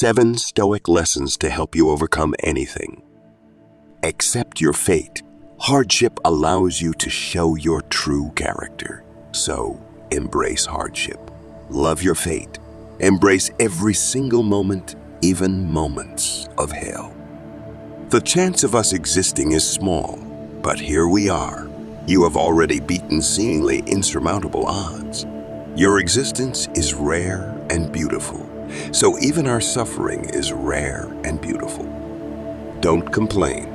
7 Stoic lessons to help you overcome anything. Accept your fate. Hardship allows you to show your true character. So, embrace hardship. Love your fate. Embrace every single moment, even moments of hell. The chance of us existing is small, but here we are. You have already beaten seemingly insurmountable odds. Your existence is rare and beautiful, so even our suffering is rare and beautiful. Don't complain.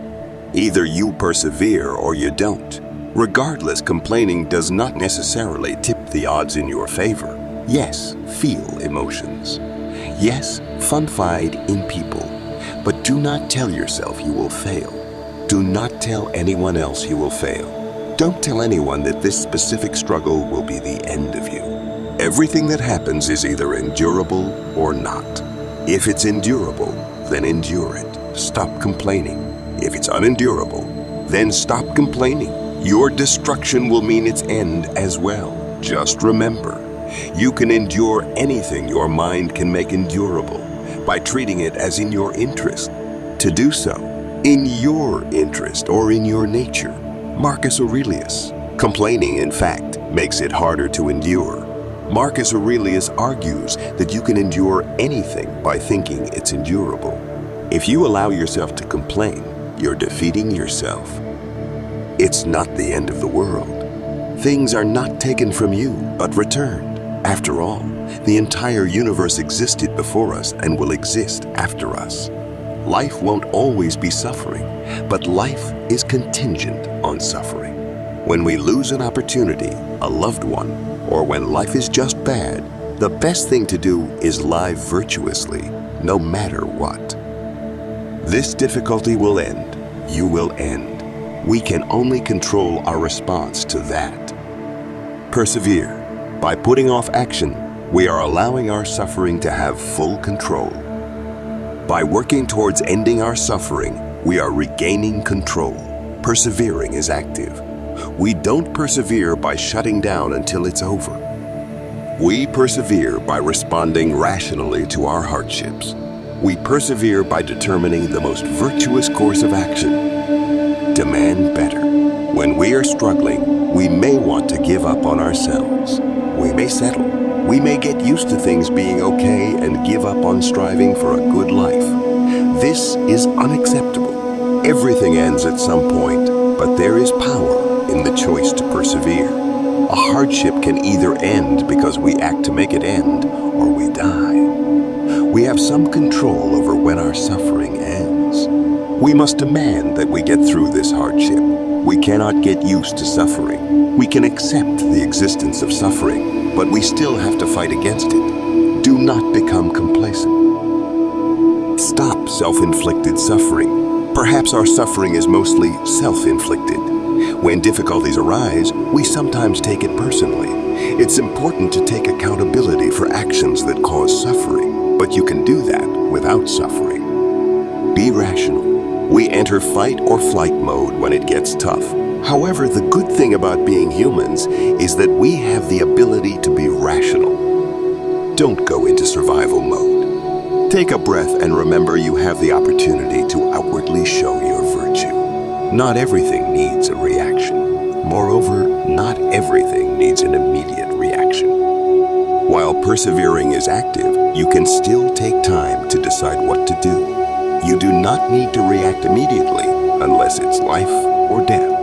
Either you persevere or you don't. Regardless, complaining does not necessarily tip the odds in your favor. Yes, feel emotions. Yes, confide in people. But do not tell yourself you will fail. Do not tell anyone else you will fail. Don't tell anyone that this specific struggle will be the end of you. Everything that happens is either endurable or not. If it's endurable, then endure it. Stop complaining. If it's unendurable, then stop complaining. Your destruction will mean its end as well. Just remember, you can endure anything your mind can make endurable by treating it as in your interest. To do so, in your interest or in your nature. Marcus Aurelius. Complaining, in fact, makes it harder to endure. Marcus Aurelius argues that you can endure anything by thinking it's endurable. If you allow yourself to complain, you're defeating yourself. It's not the end of the world. Things are not taken from you, but returned. After all, the entire universe existed before us and will exist after us. Life won't always be suffering, but life is contingent on suffering. When we lose an opportunity, a loved one, or when life is just bad, the best thing to do is live virtuously, no matter what. This difficulty will end. You will end. We can only control our response to that. Persevere. By putting off action, we are allowing our suffering to have full control. By working towards ending our suffering, we are regaining control. Persevering is active. We don't persevere by shutting down until it's over. We persevere by responding rationally to our hardships. We persevere by determining the most virtuous course of action. Demand better. When we are struggling, we may want to give up on ourselves. We may settle. We may get used to things being okay and give up on striving for a good life. This is unacceptable. Everything ends at some point, but there is power in the choice to persevere. A hardship can either end because we act to make it end, or we die. We have some control over when our suffering ends. We must demand that we get through this hardship. We cannot get used to suffering. We can accept the existence of suffering, but we still have to fight against it. Do not become complacent. Stop self-inflicted suffering. Perhaps our suffering is mostly self-inflicted. When difficulties arise, we sometimes take it personally. It's important to take accountability for actions that cause suffering, but you can do that without suffering. Be rational. We enter fight or flight mode when it gets tough. However, the good thing about being humans is that we have the ability to be rational. Don't go into survival mode. Take a breath and remember you have the opportunity to outwardly show your virtue. Not everything needs a reaction. Moreover, not everything needs an immediate reaction. While persevering is active, you can still take time to decide what to do. You do not need to react immediately unless it's life or death.